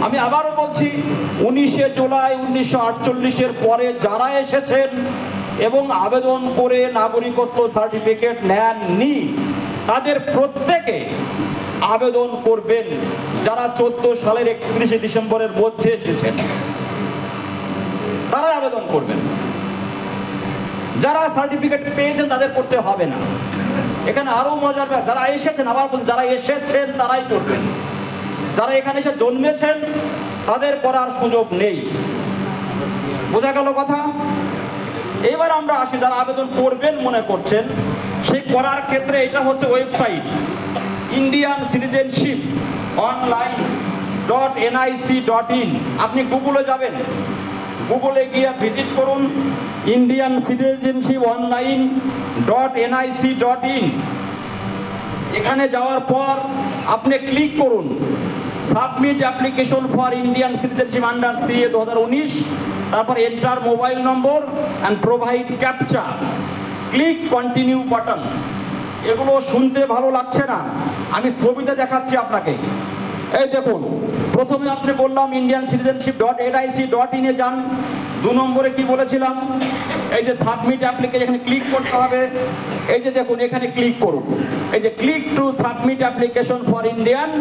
আমি আবারও বলছি, 19শে জুলাই 1948-এর পরে যারা এসেছেন এবং আবেদন করে নাগরিকত্ব সার্টিফিকেট নেননি, তাদের প্রত্যেকে আবেদন করবেন। যারা 14 সালের 31শে ডিসেম্বরের মধ্যে এসেছেন তারা আবেদন করবেন। যারা সার্টিফিকেট পেয়েছেন তাদের করতে হবে না। এখানে আরো মজার ব্যাপার, যারা এসেছেন, আবার বলছি, যারা এসেছেন তারাই করবেন। যারা এখানে এসে জন্মেছেন তাদের করার সুযোগ নেই। বোঝা গেল কথা? এবার আমরা আসি, যারা আবেদন করবেন মনে করছেন, সেই করার ক্ষেত্রে এটা হচ্ছে ওয়েবসাইট ইন্ডিয়ান সিটিজেনশিপ online.nic.in। আপনি গুগলে যাবেন, গুগলে গিয়ে ভিজিট করুন ইন্ডিয়ান সিটিজেনশিপ online.nic.in। এখানে যাওয়ার পর আপনি ক্লিক করুন submit application for Indian citizenship under CA 2019, তারপর enter mobile number and provide captcha, click continue button. এগুলো শুনতে ভালো লাগছে না, আমি ছবিতে দেখাচ্ছি আপনাকে। এই দেখুন, প্রথমে আপনি বললাম ইন্ডিয়ান সিটিজেনশিপ .nic.in-এ যান। 2 নম্বরে কি বলেছিলাম, এই যে সাবমিট অ্যাপ্লিকেশন, এখানে ক্লিক করতে হবে। এই যে দেখুন, এখানে ক্লিক করুন, এই যে click to submit application for Indian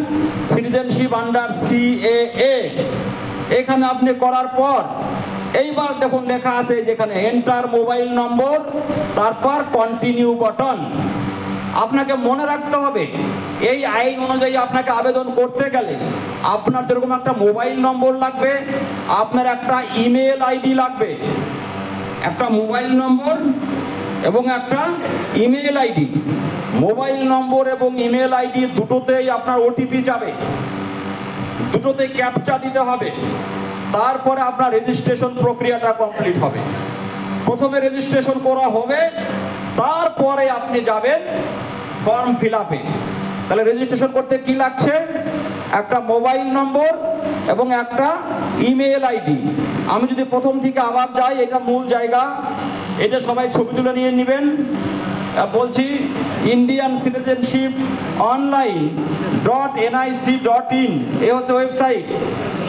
citizenship under CAA. এখানে আপনি করার পর এইবার দেখুন লেখা আছে যেখানে এন্টার মোবাইল নম্বর, তারপর কন্টিনিউ বাটন। আপনাকে মনে রাখতে হবে, এই আইন অনুযায়ী আপনাকে আবেদন করতে গেলে আপনার যেরকম একটা মোবাইল নম্বর লাগবে, আপনার একটা ইমেল আইডি লাগবে। একটা মোবাইল নম্বর এবং একটা ইমেল আইডি। মোবাইল নম্বর এবং ইমেল আইডি দুটোতেই আপনার ওটিপি যাবে, দুটোতে ক্যাপচা দিতে হবে। তারপরে আপনার রেজিস্ট্রেশন প্রক্রিয়াটা কমপ্লিট হবে। প্রথমে রেজিস্ট্রেশন করা হবে, তারপরে আপনি যাবেন ফর্ম ফিল আপে। তাহলে রেজিস্ট্রেশন করতে কি লাগছে? একটা মোবাইল নম্বর এবং একটা ইমেল আইডি। আমি যদি প্রথম থেকে আবার যাই, এটা মূল জায়গা, এটা সবাই ছবি তুলে নিয়ে নেবেন। বলছি ইন্ডিয়ান সিটিজেনশিপ online.nic.in, এ হচ্ছে ওয়েবসাইট।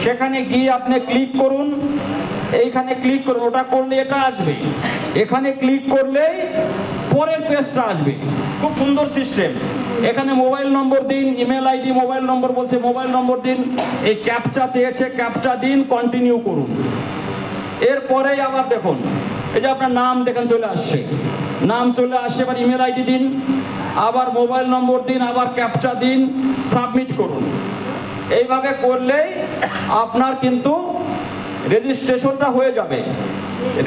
সেখানে গিয়ে আপনি ক্লিক করুন, এইখানে ক্লিক করুন, ওটা করলে এটা আসবে। এখানে ক্লিক করলেই পরের পেজটা আসবে। খুব সুন্দর সিস্টেম। এখানে মোবাইল নম্বর দিন, ইমেল আইডি, মোবাইল নম্বর বলছে, মোবাইল নম্বর দিন, এই ক্যাপচা চেয়েছে, ক্যাপচা দিন, কন্টিনিউ করুন। এরপরেই আবার দেখুন, এই যে আপনার নাম দেখেন চলে আসছে, নাম চলে আসছে। এবার ইমেল আইডি দিন, আবার মোবাইল নম্বর দিন, আবার ক্যাপচা দিন, সাবমিট করুন। এইভাবে করলেই আপনার কিন্তু রেজিস্ট্রেশনটা হয়ে যাবে।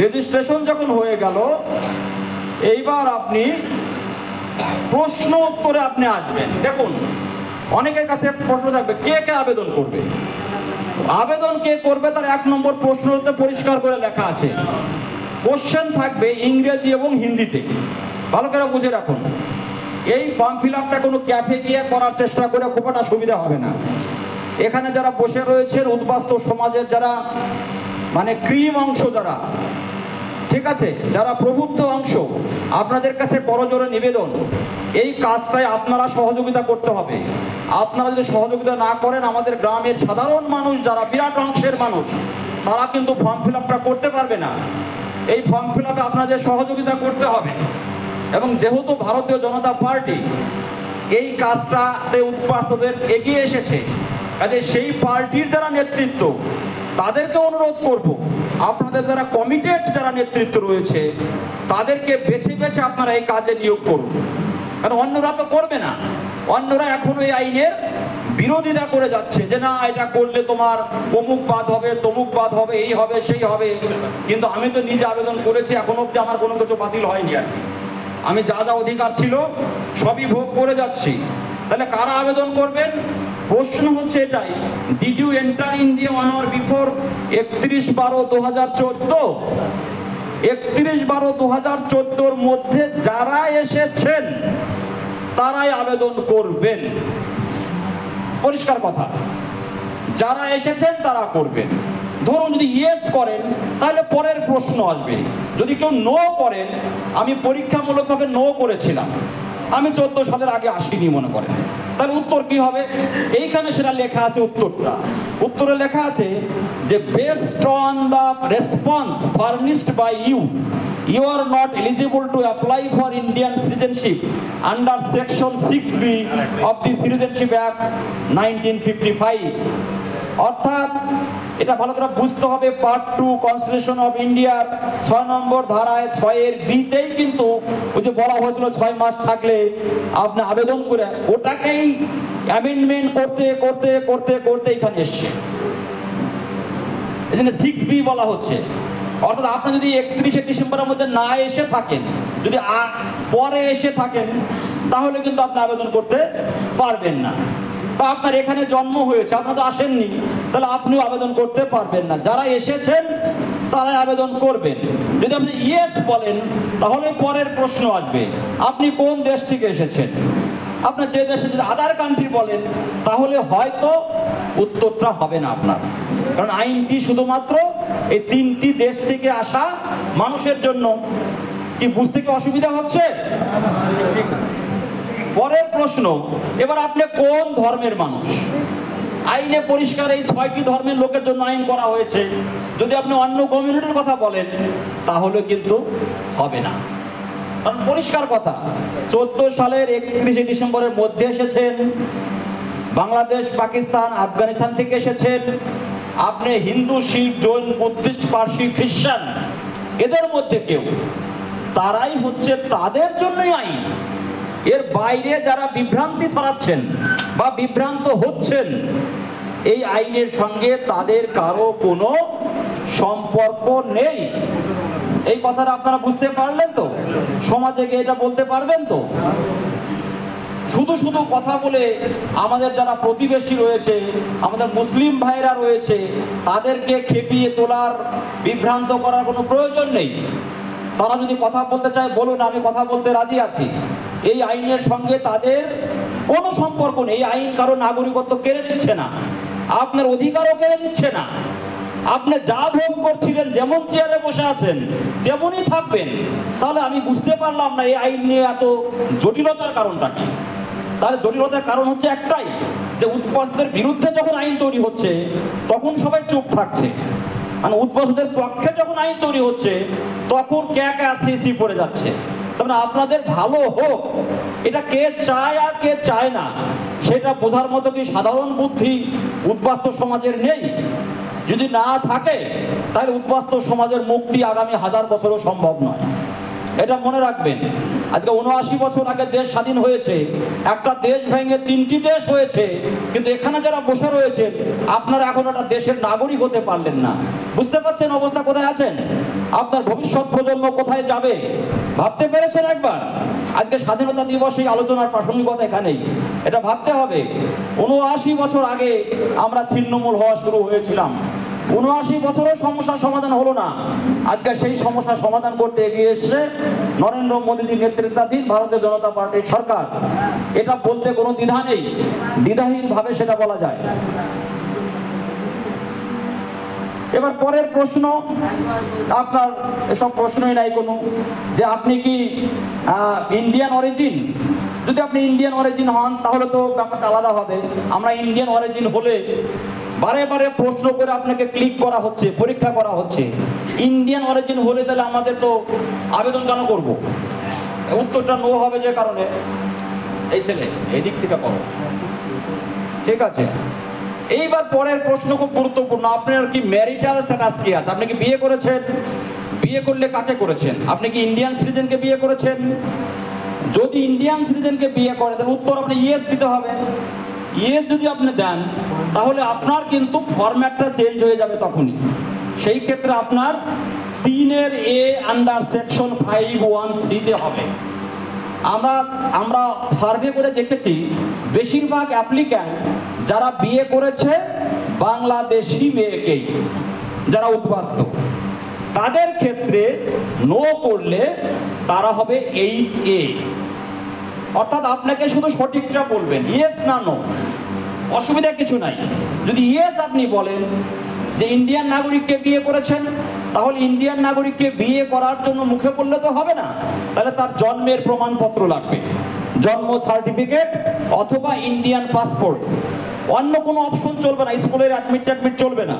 রেজিস্ট্রেশন যখন হয়ে গেল, এইবার আপনি প্রশ্ন উত্তরে আপনি আসবেন। দেখুন, অনেকের কাছে প্রশ্ন থাকবে, কে কে আবেদন করবে। আবেদন কে করবে তার 1 নম্বর প্রশ্নতে পরিষ্কার করে লেখা আছে। কোশ্চেন থাকবে ইংরেজি এবং হিন্দিতে, ভালো করে বুঝে রাখুন। এই ফর্ম ফিল আপটা কোনো ক্যাফে গিয়ে করার চেষ্টা করে খুব একটা সুবিধা হবে না। এখানে যারা বসে রয়েছেন উদ্বাস্তু সমাজের যারা মানে ক্রিম অংশ, যারা ঠিক আছে, যারা প্রবুদ্ধ অংশ, আপনাদের কাছে করজোড়ে নিবেদন, এই কাজটাই আপনারা সহযোগিতা করতে হবে। আপনারা যদি সহযোগিতা না করেন, আমাদের গ্রামের সাধারণ মানুষ যারা বিরাট অংশের মানুষ, তারা কিন্তু ফর্ম ফিল আপটা করতে পারবে না। এই ফর্ম ফিল আপে আপনাদের সহযোগিতা করতে হবে। এবং যেহেতু ভারতীয় জনতা পার্টি এই কাজটাতে উদ্বাস্তুদের এগিয়ে এসেছে, কাজে সেই পার্টির যারা নেতৃত্ব, তাদেরকে অনুরোধ করব, আপনাদের যারা কমিটেড যারা নেতৃত্ব রয়েছে, তাদেরকে বেছে বেছে আপনারা এই কাজে নিয়োগ করুন। কারণ অন্যরা তো করবে না, অন্যরা এখনো এই আইনের বিরোধিতা করে যাচ্ছে যে না, এটা করলে তোমার অমুক বাদ হবে, তমুক বাদ হবে, এই হবে, সেই হবে। কিন্তু আমি তো নিজে আবেদন করেছি, এখনো অব্দি আমার কোনো কিছু বাতিল হয়নি। আর কি, আমি যা যা অধিকার ছিল সবই ভোগ করে যাচ্ছি। তাহলে কারা আবেদন করবেন? প্রশ্ন হচ্ছে এটাই, did you enter India on or before 31/12/2014? 31/12/2014 মধ্যে যারা এসেছেন তারাই আবেদন করবেন। পরিষ্কার কথা, যারা এসেছেন তারা করবেন। ধরুন যদি ইয়েস করেন তাহলে পরের প্রশ্ন আসবে। যদি কেউ নো করেন, আমি পরীক্ষামূলকভাবে নো করেছিলাম, আমি 14 সালের আগে আসিনি মনে করেন, তাহলে উত্তর কি হবে? এইখানে সেটা লেখা আছে, উত্তরে লেখা আছে যে based on the response furnished by you are not eligible to apply for Indian citizenship under section 6B of the Citizenship Act 1955. অর্থাৎ এটা ভালো করে বুঝতে হবে, পার্ট 2 কনস্টিটিউশন অফ ইন্ডিয়ার 6 নম্বর ধারায় 6 এর বিতেই কিন্তু ওই যে বলা হয়েছিল 6 মাস থাকলে আপনি আবেদন করে, ওটাকেই অ্যামেন্ডমেন্ট করতে করতে করতে করতে এখানে এসছে, এই জন্য 6B বলা হচ্ছে। অর্থাৎ আপনি যদি 31শে ডিসেম্বরের মধ্যে না এসে থাকেন, যদি পরে এসে থাকেন, তাহলে কিন্তু আপনি আবেদন করতে পারবেন না। বা আপনার এখানে জন্ম হয়েছে, আপনার তো আসেননি, তাহলে আপনিও আবেদন করতে পারবেন না। যারা এসেছেন তারাই আবেদন করবেন। যদি আপনি ইয়েস বলেন, তাহলে পরের প্রশ্ন আসবে আপনি কোন দেশ থেকে এসেছেন। আপনার যে দেশে যদি আদার কান্ট্রি বলেন, তাহলে হয়তো উত্তরটা হবে না আপনার, কারণ আইনটি শুধুমাত্র এই 3টি দেশ থেকে আসা মানুষের জন্য। কি বুঝতে কি অসুবিধা হচ্ছে? পরের প্রশ্ন, এবার আপনি কোন ধর্মের মানুষ? আইনে পরিষ্কার এই 6টি ধর্মের লোকের জন্য আইন করা হয়েছে। যদি আপনি অন্য কমিউনিটির কথা বলেন, তাহলে কিন্তু হবে না, কারণ পরিষ্কার কথা। 14 সালের 31শে ডিসেম্বরের মধ্যে এসেছেন, বাংলাদেশ, পাকিস্তান, আফগানিস্তান থেকে এসেছেন, আপনি হিন্দু, শিখ, জৈন, বুদ্ধিস্ট, পার্সি, খ্রিস্টান, এদের মধ্যে কেউ, তারাই হচ্ছে, তাদের জন্যই আইন। এর বাইরে যারা বিভ্রান্তি ছড়াচ্ছেন বা বিভ্রান্ত হচ্ছেন, এই আইনের সঙ্গে তাদের কারো কোনো সম্পর্ক নেই। এই কথাটা আপনারা বুঝতে পারলেন তো? সমাজে গিয়ে এটা বলতে পারবেন তো? শুধু শুধু কথা বলে আমাদের যারা প্রতিবেশী রয়েছে, আমাদের মুসলিম ভাইরা রয়েছে, তাদেরকে খেপিয়ে তোলার, বিভ্রান্ত করার কোনো প্রয়োজন নেই। তারা যদি কথা বলতে চায় বলুন, আমি কথা বলতে রাজি আছি। এই আইনের সঙ্গে তাদের কোনো সম্পর্ক নেই। এই আইন কারো নাগরিকত্ব কেড়ে নিচ্ছে না, আপনার অধিকারও কেড়ে নিচ্ছে না। আপনি যা ভোগ করছিলেন, যেমন চেয়ারে বসে আছেন, তেমনই থাকবেন। তাহলে আমি বুঝতে পারলাম না এই আইন নিয়ে এত জটিলতার কারণটা কি। তাহলে জটিলতার কারণ হচ্ছে একটাই, যে উৎপাদকদের বিরুদ্ধে যখন আইন তৈরি হচ্ছে, তখন সবাই চুপ থাকছে। মানে উৎপাদকদের পক্ষে যখন আইন তৈরি হচ্ছে, তখন সিসি পড়ে যাচ্ছে। তবে আপনাদের ভালো হোক, এটা কে চায় আর কে চায় না, সেটা বোঝার মতো কি সাধারণ বুদ্ধি উদ্বাস্তু সমাজের নেই? যদি না থাকে, তাহলে উদ্বাস্তু সমাজের মুক্তি আগামী 1000 বছরও সম্ভব নয়। এটা মনে রাখবেন। আজকে 79 বছর আগে দেশ স্বাধীন হয়েছে, একটা দেশ ভেঙে 3টি দেশ হয়েছে, কিন্তু এখানে যারা বসে রয়েছেন, আপনারা এখন একটা দেশের নাগরিক হতে পারলেন না। বুঝতে পারছেন অবস্থা কোথায় আছেন? আপনার ভবিষ্যৎ প্রজন্ম কোথায় যাবে ভাবতে পেরেছেন একবার? আজকে স্বাধীনতা দিবসে আলোচনার প্রাসঙ্গিকতা এখানেই, এটা ভাবতে হবে। 79 বছর আগে আমরা ছিন্নমূল হওয়া শুরু হয়েছিলাম, 79 বছরও সমস্যার সমাধান হলো না। আজকে সেই সমস্যার সমাধান করতে এগিয়ে এসছে নরেন্দ্র মোদীজির নেতৃত্বাধীন ভারতীয় জনতা পার্টির সরকার। এটা বলতে কোনো দ্বিধা নেই, দ্বিধাহীন ভাবে সেটা বলা যায়। এবার পরের প্রশ্ন, আপনার এসব প্রশ্নই নাই কোনো, যে আপনি কি ইন্ডিয়ান অরিজিন? যদি আপনি ইন্ডিয়ান অরিজিন হন, তাহলে তো ব্যাপারটা আলাদা হবে। আমরা ইন্ডিয়ান অরিজিন হলে বারে বারে প্রশ্ন করে আপনাকে ক্লিক করা হচ্ছে, পরীক্ষা করা হচ্ছে। ইন্ডিয়ান অরিজিন হলে তাহলে আমাদের তো আবেদন কেন করব? উত্তরটা নো হবে যে কারণে। এই ছেলে এই দিক থেকে করো, ঠিক আছে। এইবার পরের প্রশ্ন খুব গুরুত্বপূর্ণ, আপনার কি ম্যারিটাল স্ট্যাটাস কি আছে? আপনি কি বিয়ে করেছেন? বিয়ে করলে কাকে করেছেন? আপনি কি ইন্ডিয়ান সিটিজেনকে বিয়ে করেছেন? যদি ইন্ডিয়ান সিটিজেনকে বিয়ে করে, তাহলে উত্তর আপনি ইয়েস দিতে হবে। ইয়েস যদি আপনি দেন, তাহলে আপনার কিন্তু ফরম্যাটটা চেঞ্জ হয়ে যাবে তখনই। সেই ক্ষেত্রে আপনার 3 A আন্ডার সেকশন 5(1)(c) তে হবে। আমরা সার্ভে করে দেখেছি, বেশিরভাগ অ্যাপ্লিক্যান্ট যারা বিয়ে করেছে বাংলাদেশি মেয়েকেই, যারা উদ্বাস্তু, তাদের ক্ষেত্রে নো করলে তারা হবে 8A। অর্থাৎ আপনাকে শুধু সঠিকটা বলবেন, ইয়েস না নো, অসুবিধা কিছু নাই। যদি ইয়েস আপনি বলেন যে ইন্ডিয়ান নাগরিককে বিয়ে করেছেন, তাহলে ইন্ডিয়ান নাগরিককে বিয়ে করার জন্য মুখে বললে তো হবে না, তাহলে তার জন্মের প্রমাণপত্র লাগবে, জন্ম সার্টিফিকেট অথবা ইন্ডিয়ান পাসপোর্ট। অন্য কোনো অপশন চলবে না, স্কুলের অ্যাডমিট চলবে না।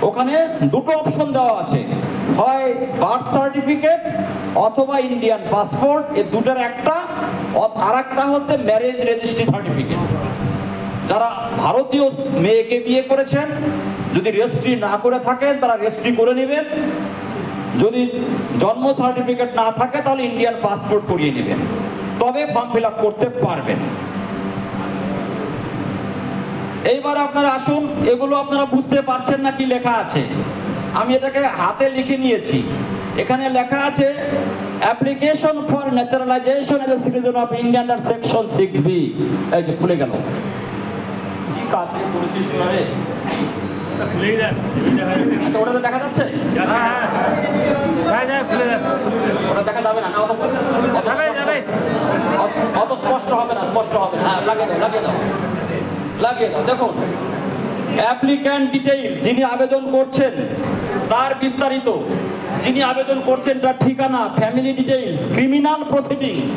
ওখানে দুটো অপশন দেওয়া আছে, হয় বার্থ সার্টিফিকেট অথবা ইন্ডিয়ান পাসপোর্ট, এই দুটার একটা। আর একটা হচ্ছে ম্যারেজ রেজিস্ট্রি সার্টিফিকেট। যারা ভারতীয় মেয়েকে বিয়ে করেছেন, যদি রেজিস্ট্রি না করে থাকেন তারা রেজিস্ট্রি করে নেবেন। যদি জন্ম সার্টিফিকেট না থাকে তাহলে ইন্ডিয়ান পাসপোর্ট করিয়ে নেবেন, তবে ফর্ম ফিল আপ করতে পারবেন। এইবার আপনারা আসুন, এগুলো আপনারা বুঝতে পারছেন না কি লেখা আছে। আমি এটাকে হাতে লিখে নিয়েছি। এখানে লেখা আছে application for naturalisation as a citizen of India under section 6B। এই যে খুলে গেল, কি কাজ করেছিস রে? আচ্ছা, ওটা দেখা যাচ্ছে? ওটা দেখা যাবে না, অত স্পষ্ট হবে না, স্পষ্ট হবে না। লাগিয়ে দাও, লাগিয়ে দাও, লাগিয়ে দাও। দেখুন, অ্যাপ্লিক্যান্ট ডিটেইল, যিনি আবেদন করছেন তার বিস্তারিত, যিনি আবেদন করছেন তার ঠিকানা, ফ্যামিলি ডিটেইলস, ক্রিমিনাল প্রসিডিংস।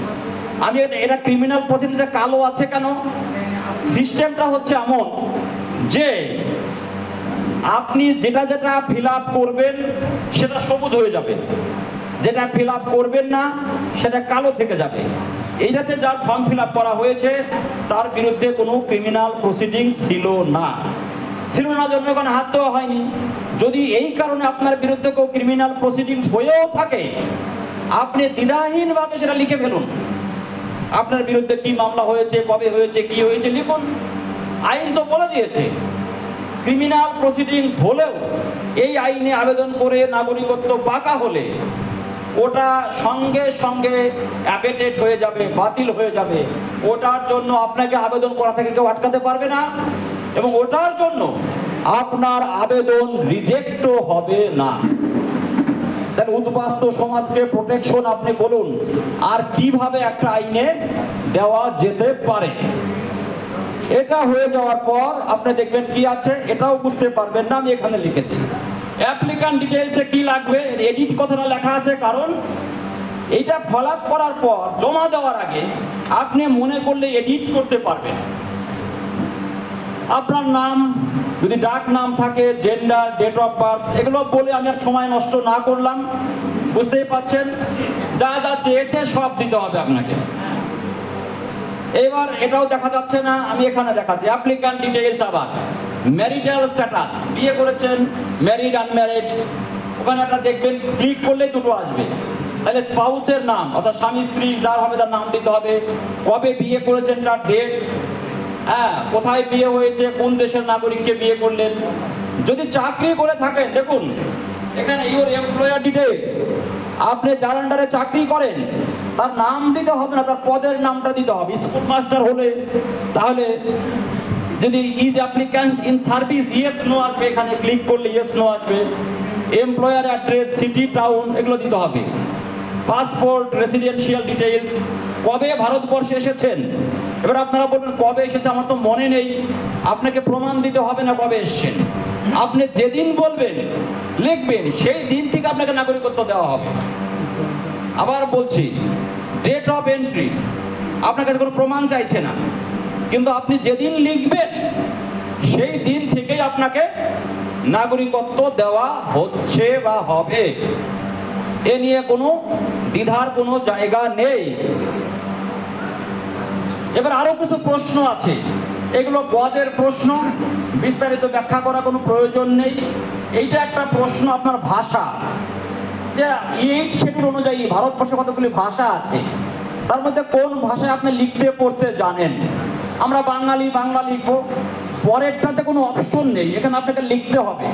আমি এটা ক্রিমিনাল প্রসিডিংসে কালো আছে কেন? সিস্টেমটা হচ্ছে এমন যে আপনি যেটা যেটা ফিল আপ করবেন সেটা সবুজ হয়ে যাবে, যেটা ফিল আপ করবেন না সেটা কালো থেকে যাবে। এইটাতে যার ফর্ম ফিল আপ করা হয়েছে তার বিরুদ্ধে কোনো ক্রিমিনাল প্রসিডিং ছিল না, জন্য ওখানে হাত দেওয়া হয়নি। যদি এই কারণে আপনার বিরুদ্ধে কেউ ক্রিমিনাল প্রসিডিংস হয়েও থাকে, আপনি দ্বিধাহীনভাবে সেটা লিখে ফেলুন। আপনার বিরুদ্ধে কি মামলা হয়েছে, কবে হয়েছে, কি হয়েছে লিখুন। আইন তো বলে দিয়েছে ক্রিমিনাল প্রসিডিংস হলেও এই আইনে আবেদন করে নাগরিকত্ব পাকা হলে ওটা সঙ্গে সঙ্গে অ্যাপেটেড হয়ে যাবে, বাতিল হয়ে যাবে। ওটার জন্য আপনাকে আবেদন করা থেকে কেউ আটকাতে পারবে না, এবং ওটার জন্য আপনার আবেদন রিজেক্টও হবে না। তাহলে উদ্বাস্তু সমাজকে প্রোটেকশন আপনি বলুন আর কিভাবে একটা আইনে দেওয়া যেতে পারে। এটা হয়ে যাওয়ার পর আপনি দেখবেন কি আছে, এটাও বুঝতে পারবেন না। আমি এখানে লিখেছি অ্যাপ্লিক্যান্ট ডিটেইলসে কি লাগবে, এডিট কথাটা লেখা আছে, কারণ এইটা ফিল আপ করার পর জমা দেওয়ার আগে আপনি মনে করলে এডিট করতে পারবেন। আপনার নাম, যদি ডাক নাম থাকে, জেন্ডার, ডেট অফ বার্থ, এগুলো বলে আমি আর সময় নষ্ট না করলাম। বুঝতেই পারছেন, যা যা চেয়েছে সব দিতে হবে আপনাকে। এবার এটাও দেখা যাচ্ছে না, আমি এখানে দেখাচ্ছি অ্যাপ্লিক্যান্ট ডিটেইলস। আবার ম্যারিটাল স্ট্যাটাস, বিয়ে করেছেন, ম্যারিড, আনম্যারিড, ওখানে একটা দেখবেন, ক্লিক করলে দুটো আসবে। তাহলে স্পাউসের নাম, অর্থাৎ স্বামী স্ত্রী যার হবে তার নাম দিতে হবে, কবে বিয়ে করেছেন তার ডেট, হ্যাঁ, কোথায় বিয়ে হয়েছে, কোন দেশের নাগরিককে বিয়ে করলেন। যদি চাকরি করে থাকেন, দেখুন এখানে ইউর এমপ্লয়ার ডিটেইলস, আপনি যার আন্ডারে চাকরি করেন তার নাম দিতে হবে না, তার পদের নামটা দিতে হবে। স্কুল মাস্টার হলে তাহলে যদি is applicant in service, yes no আসবে, এখানে ক্লিক করলে ইয়েস নো আসবে। এমপ্লয়ার অ্যাড্রেস, সিটি, টাউন, এগুলো দিতে হবে। পাসপোর্ট, রেসিডেন্সিয়াল ডিটেইলস, কবে ভারতবর্ষে এসেছেন। এবার আপনারা বলবেন কবে এসেছে, আমার তো মনে নেই। আপনাকে প্রমাণ দিতে হবে না কবে এসেছেন, আপনি যেদিন বলবেন লিখবেন সেই দিন থেকে আপনাকে নাগরিকত্ব দেওয়া হবে। আবার বলছি, ডেট অফ এন্ট্রি, আপনার কাছে কোনো প্রমাণ চাইছে না, কিন্তু আপনি যেদিন লিখবেন সেই দিন থেকেই আপনাকে নাগরিকত্ব দেওয়া হচ্ছে বা হবে। এ নিয়ে কোনো দ্বিধার কোনো জায়গা নেই। এবার আরো কিছু প্রশ্ন আছে, এগুলো গদের প্রশ্ন, বিস্তারিত ব্যাখ্যা করার কোনো প্রয়োজন নেই। এইটা একটা প্রশ্ন আপনার ভাষা, যে 8 শিডিউল অনুযায়ী ভারতবর্ষে কতগুলি ভাষা আছে, তার মধ্যে কোন ভাষায় আপনি লিখতে পড়তে জানেন। আমরা বাঙালি, বাংলা লিখবো, পরেরটাতে কোনো অপশন নেই, এখানে আপনাকে লিখতে হবে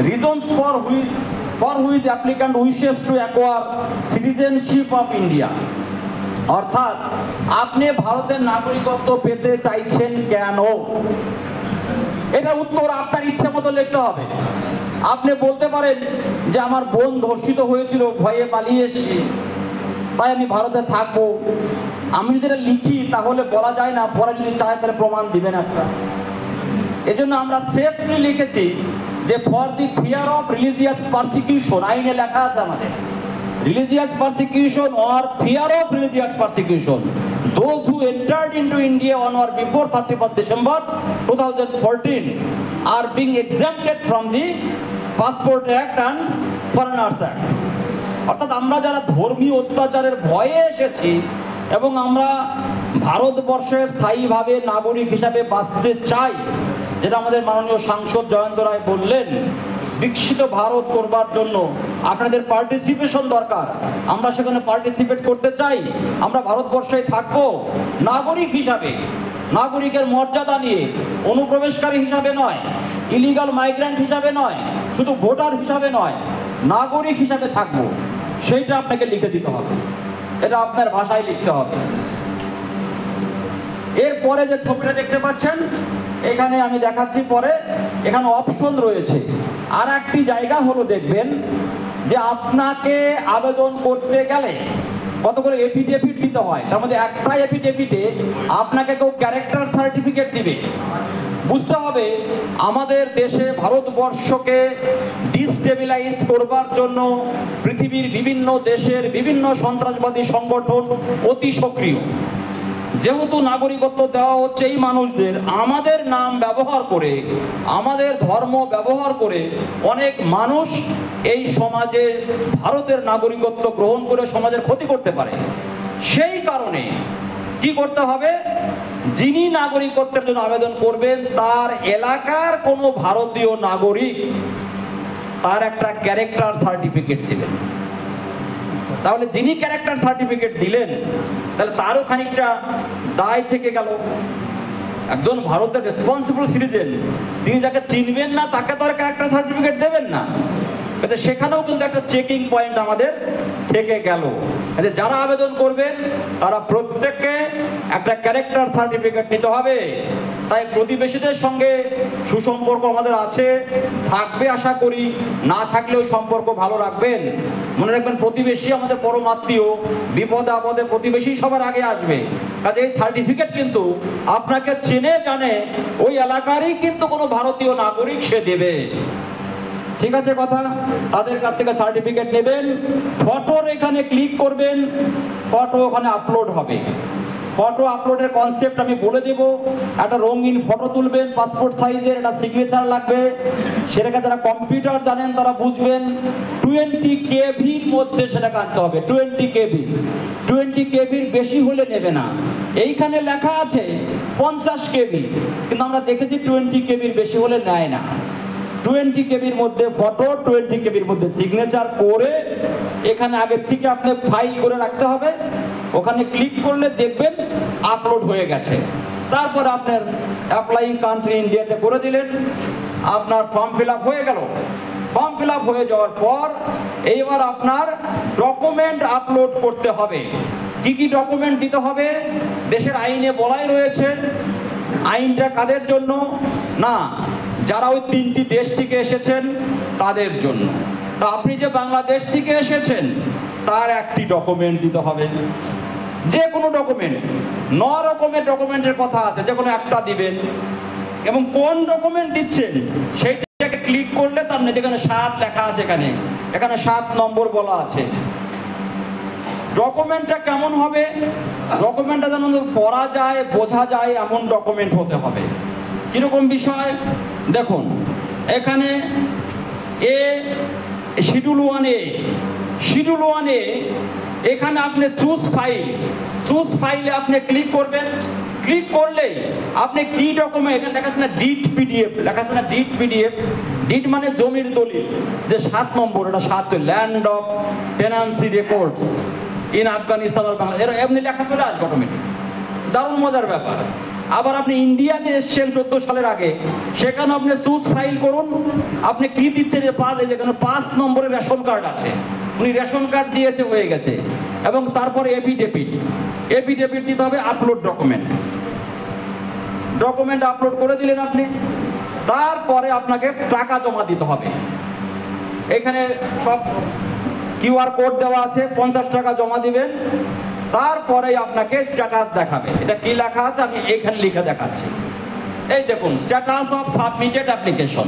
reasons for which applicant wishes to acquire citizenship of India, অর্থাৎ আপনি ভারতের নাগরিকত্ব পেতে চাইছেন কেন। এটা উত্তর আপনার ইচ্ছে মতো লিখতে হবে। আপনি বলতে পারেন যে আমার বোন ধর্ষিত হয়েছিল, ভয়ে পালিয়ে এসেছি, তাই আমি ভারতে থাকবো। আমি যদি এটা লিখি তাহলে বলা যায় না, পরে যদি চায় তাহলে প্রমাণ দিবেন একটা। এজন্য আমরা সেফলি লিখেছি যে for the fear of religious persecution, আইনে লেখা আছে আমাদের religious persecution or fear of religious persecution, those who entered into India on or before 31st December 2014 are being exempted from the Passport Act and Foreigners Act. অর্থাৎ আমরা যারা ধর্মীয় অত্যাচারের ভয়ে এসেছি এবং আমরা ভারতবর্ষে স্থায়ীভাবে নাগরিক হিসাবে বাঁচতে চাই, যেটা আমাদের মাননীয় সাংসদ জয়ন্ত রায় বললেন, বিকশিত ভারত করবার জন্য আপনাদের পার্টিসিপেশন দরকার। আমরা সেখানে পার্টিসিপেট করতে চাই, আমরা ভারতবর্ষে থাকবো নাগরিক হিসাবে, নাগরিকের মর্যাদা নিয়ে, অনুপ্রবেশকারী হিসাবে নয়, ইলিগাল মাইগ্রেন্ট হিসাবে নয়, শুধু ভোটার হিসাবে নয়, নাগরিক হিসাবে থাকবো। সেইটা আপনাকে লিখে দিতে হবে, এটা আপনার ভাষায় লিখতে হবে। এরপরে যে ছবিটা দেখতে পাচ্ছেন এখানে আমি দেখাচ্ছি পরে, এখানে অপশন রয়েছে। আর একটি জায়গা হলো দেখবেন যে আপনাকে আবেদন করতে গেলে কত করে এফিডেভিট দিতে হয়, তার মধ্যে একটা এফিডেভিটে আপনাকে কেউ ক্যারেক্টার সার্টিফিকেট দিবে। বুঝতে হবে আমাদের দেশে ভারতবর্ষকে ডিস্টেবিলাইজ করবার জন্য পৃথিবীর বিভিন্ন দেশের বিভিন্ন সন্ত্রাসবাদী সংগঠন অতি সক্রিয়। যেহেতু নাগরিকত্ব দেওয়া হচ্ছে এই মানুষদের, আমাদের নাম ব্যবহার করে, আমাদের ধর্ম ব্যবহার করে অনেক মানুষ এই সমাজে ভারতের নাগরিকত্ব গ্রহণ করে সমাজের ক্ষতি করতে পারে। সেই কারণে কি করতে হবে, যিনি নাগরিকত্বের জন্য আবেদন করবেন তার এলাকার কোনো ভারতীয় নাগরিক তার একটা ক্যারেক্টার সার্টিফিকেট দিবেন। তাহলে যিনি ক্যারেক্টার সার্টিফিকেট দিলেন তাহলে তারও খানিকটা দায় থেকে গেল। একজন ভারতের রেসপন্সিবল সিটিজেন, তিনি যাকে চিনবেন না তাকে তো আর ক্যারেক্টার সার্টিফিকেট দেবেন না। সেখানেও কিন্তু একটা চেকিং পয়েন্ট আমাদের থেকে গেল। যারা আবেদন করবেন তারা প্রত্যেককে একটা ক্যারেক্টার সার্টিফিকেট নিতে হবে। তাই প্রতিবেশীদের সঙ্গে সুসম্পর্ক আমাদের আছে, থাকবে আশা করি, না থাকলেও সম্পর্ক ভালো রাখবেন। মনে রাখবেন প্রতিবেশী আমাদের পরম আত্মীয়, বিপদে আপদে প্রতিবেশী সবার আগে আসবে। কাজে এই সার্টিফিকেট কিন্তু আপনাকে চেনে জানে ওই এলাকারই কিন্তু কোনো ভারতীয় নাগরিক সে দেবে। ঠিক আছে কথা? তাদের কাছ থেকে সার্টিফিকেট নেবেন, ফটোর এখানে ক্লিক করবেন, ফটো ওখানে আপলোড হবে। ফটো আপলোডের কনসেপ্ট আমি বলে দেব। একটা রঙিন ফটো তুলবেন পাসপোর্ট সাইজের, একটা সিগনেচার লাগবে। সেটাকে যারা কম্পিউটার জানেন তারা বুঝবেন। 20 কেবির মধ্যে সেটাকে আনতে হবে। 20 কেবির বেশি হলে নেবে না। এইখানে লেখা আছে 50 কেবি, কিন্তু আমরা দেখেছি 20 কেবির বেশি হলে নেয় না। 20 কেবির মধ্যে ফটো, 20 কেবির মধ্যে সিগনেচার করে এখানে আগের থেকে আপনি ফাইল করে রাখতে হবে। ওখানে ক্লিক করলে দেখবেন আপলোড হয়ে গেছে। তারপর আপনার অ্যাপ্লাইং কান্ট্রি ইন্ডিয়াতে করে দিলেন, আপনার ফর্ম ফিল আপ হয়ে গেল। ফর্ম ফিল আপ হয়ে যাওয়ার পর এইবার আপনার ডকুমেন্ট আপলোড করতে হবে। কি কি ডকুমেন্ট দিতে হবে দেশের আইনে বলাই রয়েছে। আইনটা কাদের জন্য? না, যারা ওই 3টি দেশ থেকে এসেছেন তাদের জন্য। তা আপনি যে বাংলাদেশ থেকে এসেছেন তার একটি ডকুমেন্ট দিতে হবে, যে কোনো ডকুমেন্ট। 9 রকমের ডকুমেন্টের কথা আছে, যে কোনো একটা দিবেন। এবং কোন ডকুমেন্ট দিচ্ছেন সেইটাকে ক্লিক করলে তার যেখানে 7 লেখা আছে, এখানে 7 নম্বর বলা আছে। ডকুমেন্টটা কেমন হবে? ডকুমেন্টটা যেন পড়া যায়, বোঝা যায় এমন ডকুমেন্ট হতে হবে। কিরকম বিষয় দেখুন, এখানে শিডিউল 1A এখানে আপনি চুজ ফাইলে আপনি ক্লিক করবেন। ক্লিক করলে আপনি কি ডকুমেন্ট, এখানে দেখাচ্ছে না ডিট পিডিএফ, লেখাচ্ছে না ডিট পিডিএফ। ডিট মানে জমির দলিল, যে 7 নম্বর, এটা 7, land of tenancy record in Afghanistan আর বাংলাদেশ, এমনি লেখা চলে আসবে অটোমেটিক। দারুণ মজার ব্যাপার। আবার আপনি ইন্ডিয়াতে এসছেন 14 সালের আগে, সেখানে আপনি চুজ ফাইল করুন। আপনি কি দিচ্ছেন, যে 5, যেখানে 5 নম্বরের রেশন কার্ড আছে, উনি রেশন কার্ড দিয়েছে, হয়ে গেছে। এবং তারপরে এফিডেভিট দিতে হবে, আপলোড ডকুমেন্ট আপলোড করে দিলেন আপনি। তারপরে আপনাকে টাকা জমা দিতে হবে। এখানে সব QR কোড দেওয়া আছে, 50 টাকা জমা দিবেন। তারপরে আপনাকে স্ট্যাটাস দেখাবে। এটা কি লেখা আছে আমি এখানে লিখে দেখাচ্ছি। এই দেখুন, স্ট্যাটাস অফ সাবমিটেড অ্যাপ্লিকেশন।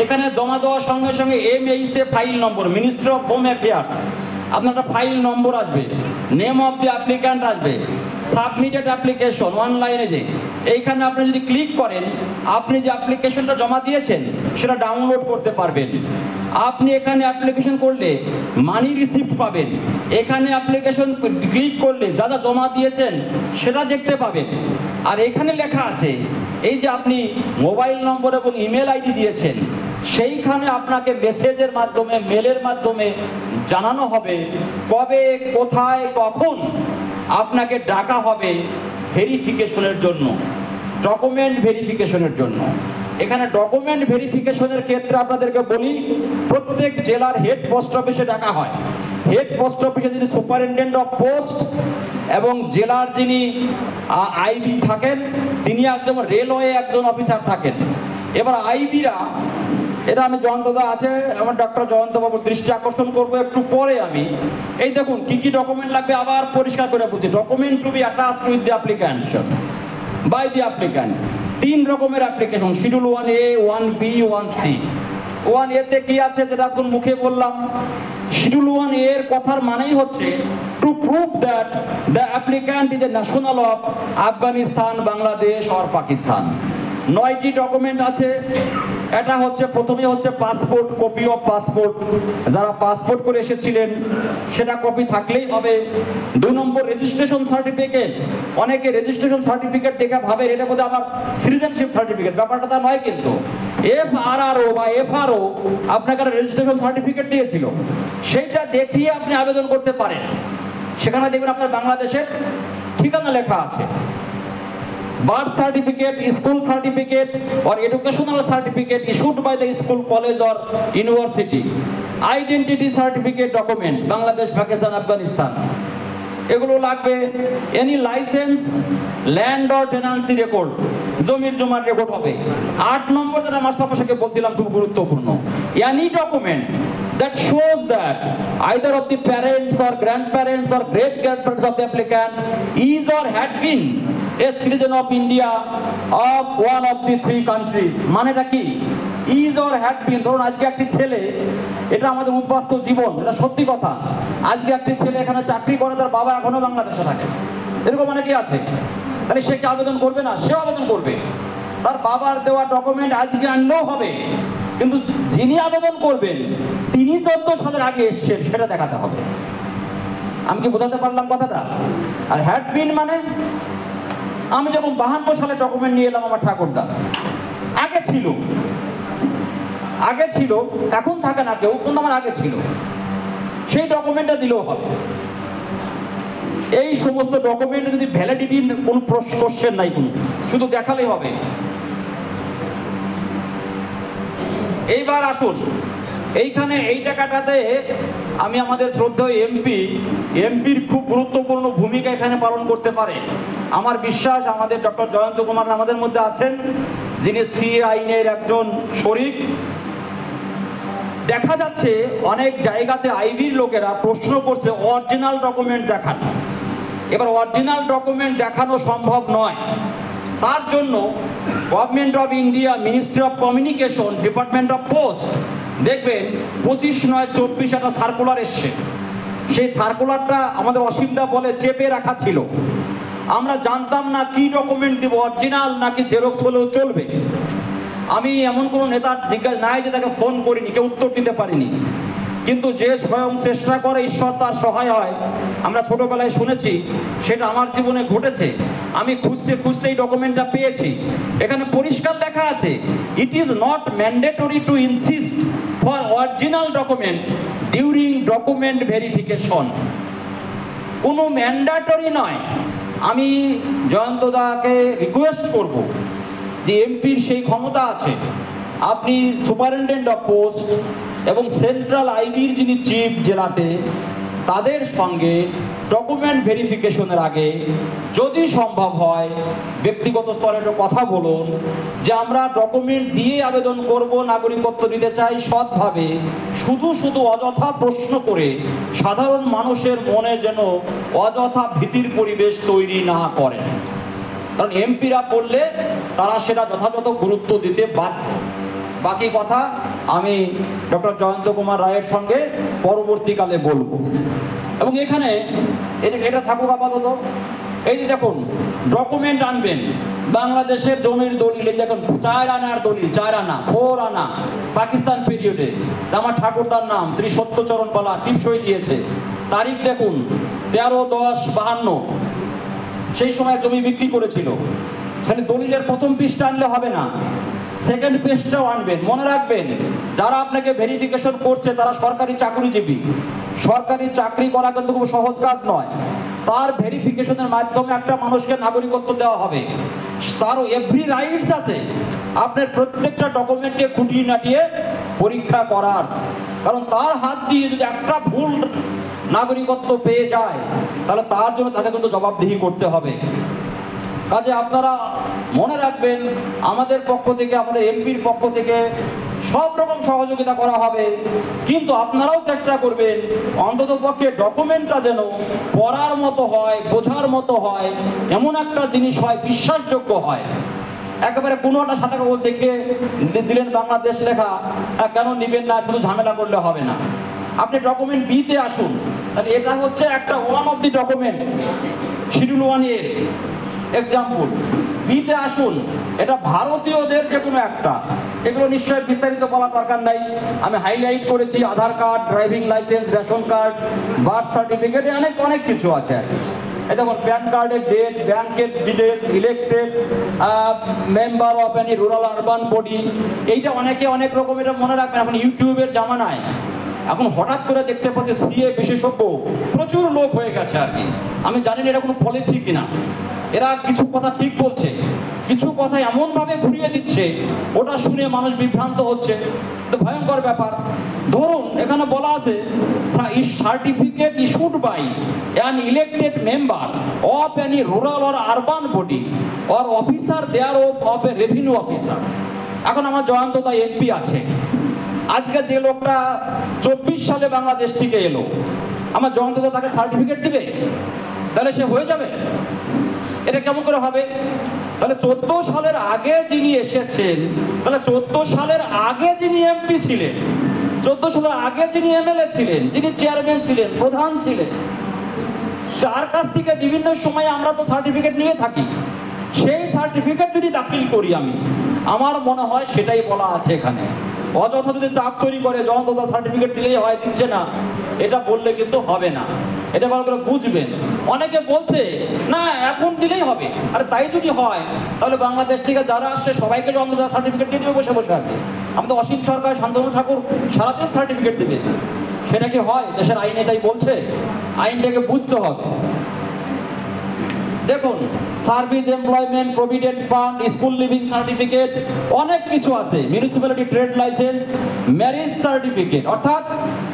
এখানে জমা দেওয়ার সঙ্গে সঙ্গে MHA file number, ministry of home affairs, আপনার একটা ফাইল নম্বর আসবে, নেম অফ দি অ্যাপ্লিক্যান্ট আসবে, সাবমিটেড অ্যাপ্লিকেশন অনলাইনে যে এইখানে আপনি যদি ক্লিক করেন, আপনি যে অ্যাপ্লিকেশনটা জমা দিয়েছেন সেটা ডাউনলোড করতে পারবেন। আপনি এখানে অ্যাপ্লিকেশন করলে মানি রিসিপ্ট পাবেন। এখানে অ্যাপ্লিকেশন ক্লিক করলে যা যা জমা দিয়েছেন সেটা দেখতে পাবেন। আর এখানে লেখা আছে এই যে আপনি মোবাইল নম্বর এবং ইমেল আইডি দিয়েছেন, সেইখানে আপনাকে মেসেজের মাধ্যমে, মেলের মাধ্যমে জানানো হবে কবে, কোথায়, কখন আপনাকে ডাকা হবে ভেরিফিকেশনের জন্য, ডকুমেন্ট ভেরিফিকেশনের জন্য। এখানে ডকুমেন্ট ভেরিফিকেশনের ক্ষেত্রে আপনাদেরকে বলি, প্রত্যেক জেলার হেড পোস্ট অফিসে ডাকা হয়। হেড পোস্ট অফিসে যিনি সুপারিনটেন্ডেন্ট অফ পোস্ট এবং জেলার যিনি আইবি থাকেন, তিনি একদম রেলওয়ে একজন অফিসার থাকেন। এবার আইবিরা, এটা আমি জয়ন্তদা আছে, আমার ডক্টর জয়ন্তবাবুর দৃষ্টি আকর্ষণ করবো একটু পরে। আমি এই দেখুন কি কি ডকুমেন্ট লাগবে আবার পরিষ্কার করে বলছি। Document to be attached with the application by the applicant. 3 রকমের application, schedule 1A, 1B, 1C। 1A তে কি আছে যেটা এখন মুখে বললাম। শিডিউল 1A এর কথার মানেই হচ্ছে to prove that the applicant is a national of Afghanistan, Bangladesh or Pakistan. 9টি ডকুমেন্ট আছে। এটা হচ্ছে প্রথমে হচ্ছে পাসপোর্ট, কপি অফ পাসপোর্ট, যারা পাসপোর্ট করে এসেছিলেন সেটা কপি থাকলেই হবে। 2 নম্বর রেজিস্ট্রেশন সার্টিফিকেট। অনেকে রেজিস্ট্রেশন সার্টিফিকেট দেখে ভাবে এটা বোধহয় আমার সিটিজেনশিপ সার্টিফিকেট, ব্যাপারটা তা নয় কিন্তু। FRRO বা FRO আপনাকে একটা রেজিস্ট্রেশন সার্টিফিকেট দিয়েছিল, সেইটা দেখিয়ে আপনি আবেদন করতে পারেন। সেখানে দেখবেন আপনার বাংলাদেশের ঠিকানা লেখা আছে। Birth certificate, school certificate or educational certificate issued by the school, college or university. Identity certificate document, Bangladesh, Pakistan, Afghanistan. এগুলো লাগবে। Any licence, land or tenancy record, জমির জমার রেকর্ড হবে। 8 নম্বর যেটা মাস্টার মশাইকে বলছিলাম খুব গুরুত্বপূর্ণ, any document that shows that either of the parents or grandparents or great grandparents of the applicant is or had been a citizen of India of one of the 3 countries। মানেটা কি? Is or had been. ধরুন আজকে একটি ছেলে, এটা আমাদের উদ্বাস্তব জীবন, এটা সত্যি কথা, আজকে একটি ছেলে এখানে চাকরি করে, তার বাবা এখনো বাংলাদেশে থাকে, এরকম অনেকেই আছে। তাহলে সে কি আবেদন করবে না? সেও আবেদন করবে। তার বাবার দেওয়া ডকুমেন্ট আজকে আনলেও হবে, কিন্তু যিনি আবেদন করবেন তিনি 14 সালের আগে এসছেন সেটা দেখাতে হবে। আমি কি বোঝাতে পারলাম কথাটা? আর হ্যাড বিন মানে, আমি যখন 52 সালে ডকুমেন্ট নিয়ে এলাম আমার ঠাকুরদা, আগে ছিল, এখন থাকে না কেউ, কিন্তু আমার আগে ছিল, সেই ডকুমেন্টটা দিলেও হবে। এই সমস্ত ডকুমেন্ট যদি ভ্যালিডিটি কোনো কোশ্চেন নাই, কোনো শুধু দেখালেই হবে। এইবার আসুন এইখানে এই জায়গাটাতে আমি আমাদের শ্রদ্ধেয় এমপির খুব গুরুত্বপূর্ণ ভূমিকা এখানে পালন করতে পারে। আমার বিশ্বাস আমাদের ডক্টর জয়ন্ত কুমার আমাদের মধ্যে আছেন, যিনি সিএ আইনের একজন শরিক। দেখা যাচ্ছে অনেক জায়গাতে আইবির লোকেরা প্রশ্ন করছে অরিজিনাল ডকুমেন্ট দেখান। এবার অরিজিনাল ডকুমেন্ট দেখানো সম্ভব নয়, তার জন্য government of India, ministry of communication, department of post, দেখবেন 25/9/24 একটা সার্কুলার এসছে। সেই সার্কুলারটা আমাদের অসীমদা বলে চেপে রাখা ছিল। আমরা জানতাম না কি ডকুমেন্ট দিব, অরিজিনাল নাকি জেরক্স হলেও চলবে। আমি এমন কোনো নেতার জিজ্ঞাসা নাই যে তাকে ফোন করিনি, কেউ উত্তর দিতে পারিনি। কিন্তু যে স্বয়ং চেষ্টা করে ঈশ্বর তার সহায় হয়, আমরা ছোটবেলায় শুনেছি, সেটা আমার জীবনে ঘটেছে। আমি খুঁজতে খুঁজতে এই ডকুমেন্টটা পেয়েছি। এখানে পরিষ্কার লেখা আছে, it is not mandatory two insist for original document during document verification. কোনো ম্যান্ডেটরি নয়। আমি জয়ন্তদাকে রিকোয়েস্ট করব যে এমপির সেই ক্ষমতা আছে, আপনি সুপারিনটেন্ডেন্ট অফ পোস্ট এবং সেন্ট্রাল আইবির যিনি চিফ জেলাতে, তাদের সঙ্গে ডকুমেন্ট ভেরিফিকেশনের আগে যদি সম্ভব হয় ব্যক্তিগত স্তরে একটু কথা বলুন যে আমরা ডকুমেন্ট দিয়ে আবেদন করব, নাগরিকত্ব নিতে চাই সৎভাবে। শুধু অযথা প্রশ্ন করে সাধারণ মানুষের মনে যেন অযথা ভীতির পরিবেশ তৈরি না করেন, কারণ এমপিরা বললে তারা সেটা যথাযথ গুরুত্ব দিতে বাধ্য। বাকি কথা আমি ডক্টর জয়ন্ত কুমার রায়ের সঙ্গে পরবর্তীকালে বলবো। এবং এখানে এটা থাকুক আপাতত। এই যে দেখুন ডকুমেন্ট আনবেন, বাংলাদেশের জমির দলিল, এই দেখুন 4 আনার দলিল, 4 আনা 4 আনা পাকিস্তান পিরিয়ডে, আমার ঠাকুরদার নাম শ্রী সত্যচরণ পালা টিপসই দিয়েছে। তারিখ দেখুন 13/10/52, সেই সময় জমি বিক্রি করেছিল। সেখানে দলিলের প্রথম পৃষ্ঠা আনলে হবে না, সেকেন্ড পেজটাও আনবেন। মনে রাখবেন, যারা আপনাকে ভেরিফিকেশন করছে তারা সরকারি চাকরিজীবী। সরকারি চাকরি করা কিন্তু খুব সহজ কাজ নয়। তার ভেরিফিকেশনের মাধ্যমে একটা মানুষকে নাগরিকত্ব দেওয়া হবে, তারও এভরি রাইটস আছে আপনার প্রত্যেকটা ডকুমেন্টকে খুঁটিয়ে নাটিয়ে পরীক্ষা করার। কারণ তার হাত দিয়ে যদি একটা ভুল নাগরিকত্ব পেয়ে যায় তাহলে তার জন্য তাকে কিন্তু জবাবদিহি করতে হবে। কাজে আপনারা মনে রাখবেন, আমাদের পক্ষ থেকে, আমাদের এমপির পক্ষ থেকে সব রকম সহযোগিতা করা হবে, কিন্তু আপনারাও চেষ্টা করবেন অন্তত পক্ষে ডকুমেন্টটা যেন পড়ার মতো হয়, বোঝার মতো হয়, এমন একটা জিনিস হয়, বিশ্বাসযোগ্য হয়। একেবারে কোনো একটা সাদা কাগজ দেখে দিলেন বাংলাদেশ লেখা, কেন নেবেন না, শুধু ঝামেলা করলে হবে না। আপনি ডকুমেন্ট বিতে আসুন, তাহলে এটা হচ্ছে একটা 1 অফ দি ডকুমেন্ট, শিডিউল 1 এর এক্সাম্পল। বিতে আসুন, এটা ভারতীয়দের যে কোনো একটা, এগুলো নিশ্চয়ই বিস্তারিত বলা দরকার নাই, আমি হাইলাইট করেছি। Aadhaar card, driving licence, ration card, birth certificate, অনেক কিছু আছে। এই দেখুন প্যান কার্ডের ডেট, ব্যাংকের details, elected member of any rural urban body, এইটা অনেকে অনেক রকম, এটা মনে রাখবেন। এখন ইউটিউবের জামানায় এখন হঠাৎ করে দেখতে পাচ্ছি সিএ বিশেষজ্ঞ প্রচুর লোক হয়ে গেছে আর কি। আমি জানি না এটা কোনো পলিসি কিনা। এরা কিছু কথা ঠিক বলছে, কিছু কথা এমনভাবে ঘুরিয়ে দিচ্ছে, ওটা শুনে মানুষ বিভ্রান্ত হচ্ছে, তো ভয়ঙ্কর ব্যাপার। ধরুন এখানে বলা আছে certificate issued by an elected member of any rural or urban body or officer thereof a revenue officer. এখন আমার জয়ন্তদা এমপি আছে, আজকে যে লোকটা 24 সালে বাংলাদেশ থেকে এলো, আমার জয়ন্তদা তাকে সার্টিফিকেট দিবে? তাহলে সে হয়ে যাবে? এটা কেমন করে হবে? তাহলে 14 সালের আগে যিনি এসেছেন, তাহলে 14 সালের আগে যিনি এমপি ছিলেন, 14 সালের আগে যিনি এমএলএ ছিলেন, যিনি চেয়ারম্যান ছিলেন, প্রধান ছিলেন, যার কাছ থেকে বিভিন্ন সময় আমরা তো সার্টিফিকেট নিয়ে থাকি, সেই সার্টিফিকেট যদি দাখিল করি আমি, আমার মনে হয় সেটাই বলা আছে এখানে। অযথা যদি চাপ তৈরি করে জনতা সার্টিফিকেট দিলেই হয়, দিচ্ছে না, এটা বললে কিন্তু হবে না। এটা ভালো করে বুঝবেন। অনেকে বলছে না এখন দিলেই হবে, আর তাই যদি হয় তাহলে বাংলাদেশ থেকে যারা আসছে সবাইকে জনতা সার্টিফিকেট দিয়ে দেবে বসে বসে আছে। আমাদের অসীম সরকার, শান্তনু ঠাকুর সারাদিন সার্টিফিকেট দেবে, সেটা কি হয়? দেশের আইনে তাই বলছে, আইনটাকে বুঝতে হবে। দেখুন service, employment, provident fund, school living certificate, অনেক কিছু আছে, municipality trade licence, marriage certificate, অর্থাৎ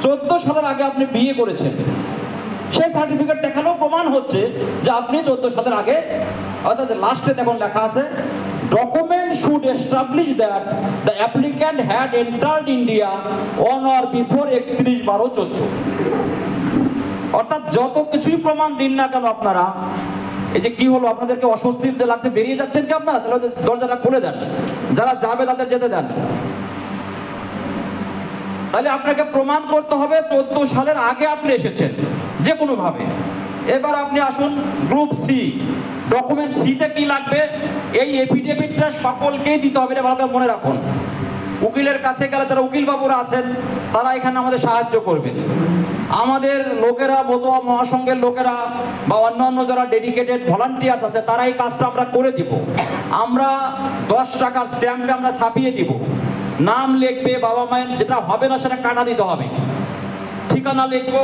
14 সালের আগে আপনি বিয়ে করেছেন, সেই সার্টিফিকেট দেখালেও প্রমাণ হচ্ছে যে আপনি 14 সালের আগে, অর্থাৎ লাস্টে দেখুন লেখা আছে document should establish that the applicant had entered India on or before 31/12/14। অর্থাৎ যত কিছুই প্রমাণ দিন না কেন আপনারা, এই যে কি হলো, আপনাদেরকে অস্বস্তিতে লাগছে, বেরিয়ে যাচ্ছেন কি আপনারা? তাহলে দরজাটা খুলে দেন, যারা যাবে তাদের যেতে দেন। তাহলে আপনাকে প্রমাণ করতে হবে 14 সালের আগে আপনি এসেছেন যে কোনো ভাবে। এবার আপনি আসুন গ্রুপ সি, ডকুমেন্ট সিতে কি লাগবে? এই এফিডেভিটটা সকলকেই দিতে হবে, এটা ভালো মনে রাখুন। উকিলের কাছে গেলে যারা উকিল বাবুরা আছেন তারা এখানে আমাদের সাহায্য করবেন। আমাদের লোকেরা, মতুয়া মহাসংঘের লোকেরা বা অন্যান্য যারা ডেডিকেটেড ভলান্টিয়ার আছে তারা এই কাজটা আমরা করে দিব। আমরা 10 টাকার স্ট্যাম্পে আমরা ছাপিয়ে দিব, নাম লিখবে, বাবা মায়ের যেটা হবে না সেটা কাটা দিতে হবে, ঠিকানা লিখবো।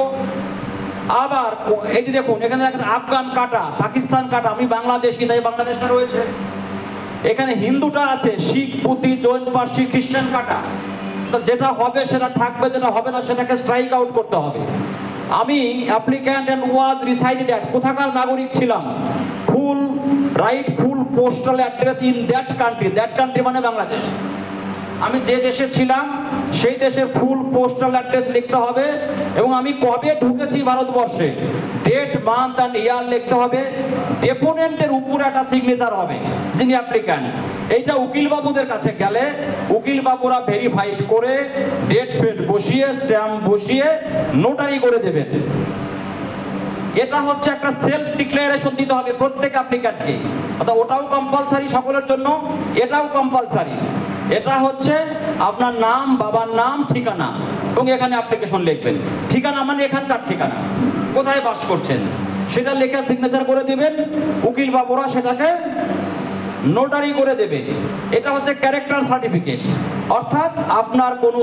আবার এই যে দেখুন এখানে আফগান কাটা, পাকিস্তান কাটা, আমি বাংলাদেশি তাই বাংলাদেশটা রয়েছে। এখানে হিন্দুটা আছে, শিখ, বুদ্ধি, জৈন, পার্সি, খ্রিস্টান কাটা। তো যেটা হবে সেটা থাকবে, যেটা হবে না সেটাকে স্ট্রাইক আউট করতে হবে। আমি অ্যাপ্লিক্যান্ট এন্ড ওয়াজ রিসাইডেড অ্যাট, কোথাকার নাগরিক ছিলাম, ফুল right full postal address in that country, that country মানে বাংলাদেশ। আমি যে দেশে ছিলাম সেই দেশের ফুল পোস্টাল অ্যাড্রেস লিখতে হবে, এবং আমি কবে ঢুকেছি ভারতবর্ষে ডেট, মান্থ অ্যান্ড ইয়ার লিখতে হবে। ডেপোনেন্টের উপরে একটা সিগনেচার হবে যিনি অ্যাপ্লিক্যান্ট। এইটা উকিল বাবুদের কাছে গেলে উকিল বাবুরা ভেরিফাইড করে ডেট ফেট বসিয়ে, স্ট্যাম্প বসিয়ে নোটারি করে দেবেন। এটা হচ্ছে একটা সেলফ ডিক্লারেশন দিতে হবে প্রত্যেক অ্যাপ্লিক্যান্টকে, অর্থাৎ ওটাও কম্পালসারি সকলের জন্য, এটাও কম্পালসারি। এটা হচ্ছে আপনার নাম, বাবার নাম, ঠিকানা, এবং এখানে অ্যাপ্লিকেশন লিখবেন। ঠিকানা মানে এখানকার ঠিকানা, কোথায় বাস করছেন সেটা লেখা সিগনেচার করে দিবেন, উকিল বাবুরা সেটাকে নোটারি করে দেবে। এটা হচ্ছে ক্যারেক্টার সার্টিফিকেট, অর্থাৎ আপনার কোনো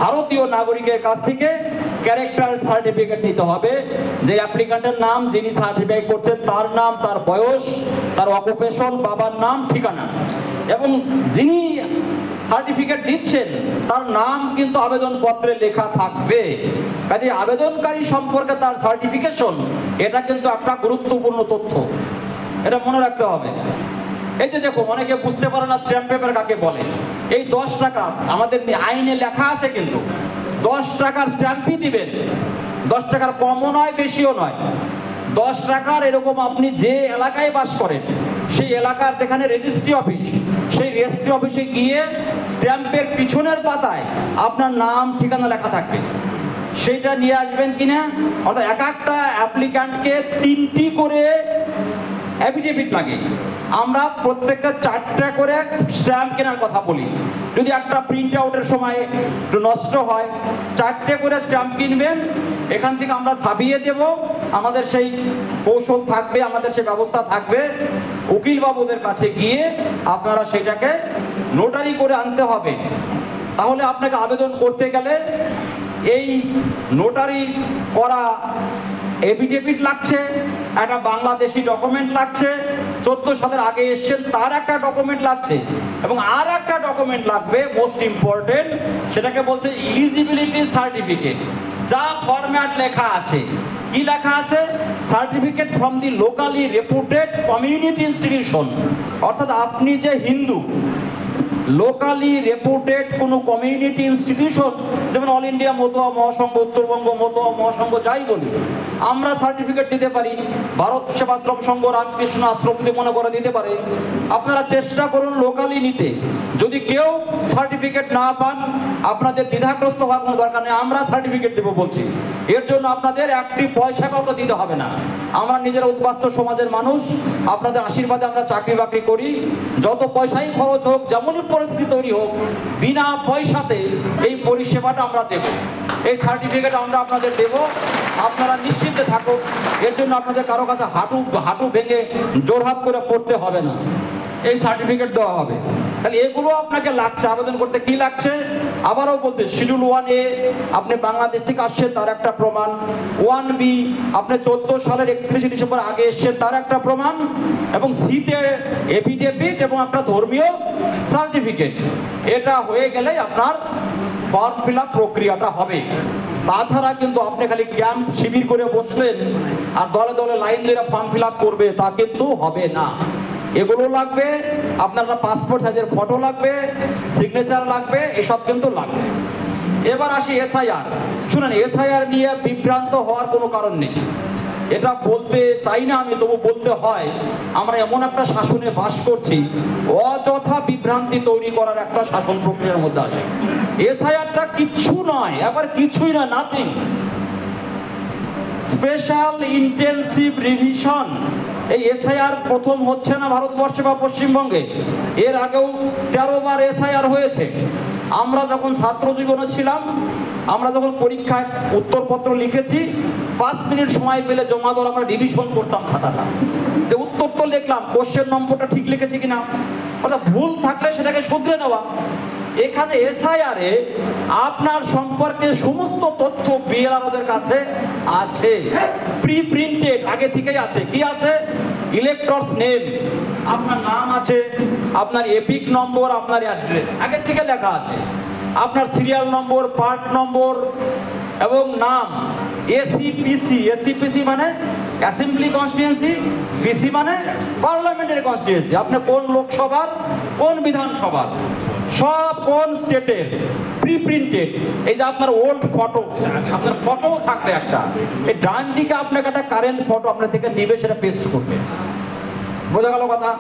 ভারতীয় নাগরিকের কাছ থেকে ক্যারেক্টার সার্টিফিকেট নিতে হবে, যে অ্যাপ্লিক্যান্টের নাম, যিনি সার্টিফাই করছেন তার নাম, তার বয়স, তার অকুপেশন, বাবার নাম, ঠিকানা, এবং যিনি সার্টিফিকেট দিচ্ছেন তার নাম কিন্তু আবেদনপত্রে লেখা থাকবে। কাজে আবেদনকারী সম্পর্কে তার সার্টিফিকেশন, এটা কিন্তু একটা গুরুত্বপূর্ণ তথ্য, এটা মনে রাখতে হবে। এই যে দেখো, অনেকে বুঝতে পারে না স্ট্যাম্প পেপার কাকে বলে। এই 10 টাকা আমাদের আইনে লেখা আছে, কিন্তু 10 টাকার স্ট্যাম্পই দিবেন। 10 টাকার কমও নয়, বেশিও নয়। 10 টাকার এরকম আপনি যে এলাকায় বাস করেন সেই এলাকার যেখানে রেজিস্ট্রি অফিস, সেই রেজিস্ট্রি অফিসে গিয়ে স্ট্যাম্পের পিছনের পাতায় আপনার নাম, ঠিকানা লেখা থাকবে, সেইটা নিয়ে আসবেন কিনা। অর্থাৎ এক একটা অ্যাপ্লিক্যান্টকে 3টি করে অ্যাফিডেভিট লাগে। আমরা প্রত্যেকটা 4টা করে স্ট্যাম্প কেনার কথা বলি। যদি একটা প্রিন্ট আউটের সময় একটু নষ্ট হয়, 4টে করে স্ট্যাম্প কিনবেন, এখান থেকে আমরা ছাপিয়ে দেব। আমাদের সেই কৌশল থাকবে, আমাদের সেই ব্যবস্থা থাকবে। উকিল বাবুদের কাছে গিয়ে আপনারা সেটাকে নোটারি করে আনতে হবে। তাহলে আপনাকে আবেদন করতে গেলে এই নোটারি করা এফিডেভিট লাগছে, একটা বাংলাদেশি ডকুমেন্ট লাগছে, 14 সালের আগে এসছেন তার একটা ডকুমেন্ট লাগছে, এবং আর একটা ডকুমেন্ট লাগবে মোস্ট ইম্পর্টেন্ট, সেটাকে বলছে ইলিজিবিলিটি সার্টিফিকেট। যা ফরম্যাট লেখা আছে, কি লেখা আছে? Certificate from the locally রেপুটেড community institution. অর্থাৎ আপনি যে হিন্দু, লোকালি রেপুটেড কোনো কমিউনিটি ইনস্টিটিউশন, যেমন অল ইন্ডিয়া মতুয়া মহাসংঘ, উত্তরবঙ্গ মতুয়া মহাসংঘ, যাই বলি, আমরা সার্টিফিকেট দিতে পারি। ভারত সেবাশ্রম সংঘ, রামকৃষ্ণ আশ্রম যদি মনে করে দিতে পারে। আপনারা চেষ্টা করুন লোকালি নিতে। যদি কেউ সার্টিফিকেট না পান, আপনাদের দ্বিধাগ্রস্ত হওয়ার কোনো দরকার নেই, আমরা সার্টিফিকেট দেবো বলছি। এর জন্য আপনাদের একটি পয়সা কাউকে দিতে হবে না। আমরা নিজেরা উদ্বাস্তু সমাজের মানুষ, আপনাদের আশীর্বাদে আমরা চাকরি বাকরি করি। যত পয়সাই খরচ হোক, যেমনই পরিস্থিতি তৈরি হোক, বিনা পয়সাতে এই পরিষেবাটা আমরা দেব। এই সার্টিফিকেট আমরা আপনাদের দেব, আপনারা নিশ্চিন্তে থাকুন। এর জন্য আপনাদের কারো কাছে হাঁটু ভেঙে জোরহাত করে পড়তে হবে না, এই সার্টিফিকেট দেওয়া হবে। তাহলে এগুলো আপনাকে লাগছে, আবেদন করতে কি লাগছে আবারও বলতে, শিডিউল 1A আপনি বাংলাদেশ থেকে আসছেন তার একটা প্রমাণ, 1B আপনি 14 সালের 31 ডিসেম্বর আগে এসছেন তার একটা প্রমাণ, এবং সিতে এফিডেভিট এবং একটা ধর্মীয় সার্টিফিকেট। এটা হয়ে গেলেই আপনার ফর্ম ফিল আপ প্রক্রিয়াটা হবে। তাছাড়া কিন্তু আপনি খালি ক্যাম্প শিবির করে বসলেন আর দলে দলে লাইন ধরে ফর্ম ফিল আপ করবে, তা কিন্তু হবে না। এগুলো লাগবে, আপনার পাসপোর্ট সাইজের ফটো লাগবে, সিগনেচার লাগবে, এসব কিন্তু লাগবে। এবার আসি এসআইআর। শুনেন, এসআইআর নিয়ে বিভ্রান্ত হওয়ার কোনো কারণ নেই। এটা বলতে চাই না আমি, তবু বলতে হয়। আমরা এমন একটা শাসনে বাস করছি, অযথা বিভ্রান্তি তৈরি করার একটা শাসন প্রক্রিয়ার মধ্যে আছে। এসআইআরটা কিচ্ছু নয়, আবার কিছুই না, নাথিং। Special intensive revision. এই এসআইআর প্রথম হচ্ছে না ভারতবর্ষে বা পশ্চিমবঙ্গে, এর আগেও 13 বার এসআইআর হয়েছে। আমরা যখন ছাত্র জীবনে ছিলাম, আমরা যখন পরীক্ষায় উত্তরপত্র লিখেছি, 5 মিনিট সময় পেলে জমা দেওয়ার আমরা রিভিশন করতাম খাতাটা, যে উত্তর তো লিখলাম, কোশ্চেন নম্বরটা ঠিক লিখেছি কিনা, অর্থাৎ ভুল থাকলে সেটাকে শুধরে নেওয়া। এখানে এসআইআরে আপনার সম্পর্কে সমস্ত তথ্য বিএলআরওদের কাছে আছে, প্রি প্রিন্টেড, আগে থেকেই আছে। কি আছে? ইলেক্টরস নেম, আপনার নাম আছে, আপনার এপিক নম্বর, আপনার অ্যাড্রেস আগে থেকে লেখা আছে, আপনার সিরিয়াল নম্বর, পার্ট নম্বর এবং নাম। এসিপিসি, এসিপিসি মানে অ্যাসেম্বলি কনস্টিটিউয়েন্সি, পিসি মানে পার্লামেন্টের কনস্টিটিউয়েন্সি। আপনি কোন লোকসভার, কোন বিধানসভার, সব কোন স্টেটের, প্রি প্রিন্টেড। এই যে আপনার ওল্ড ফটো, আপনার ফটো থাকবে একটা, এই ডান দিকে আপনাকে একটা কারেন্ট ফটো আপনার থেকে নিবে, সেটা পেস্ট করবে। বোঝা গেল কথা?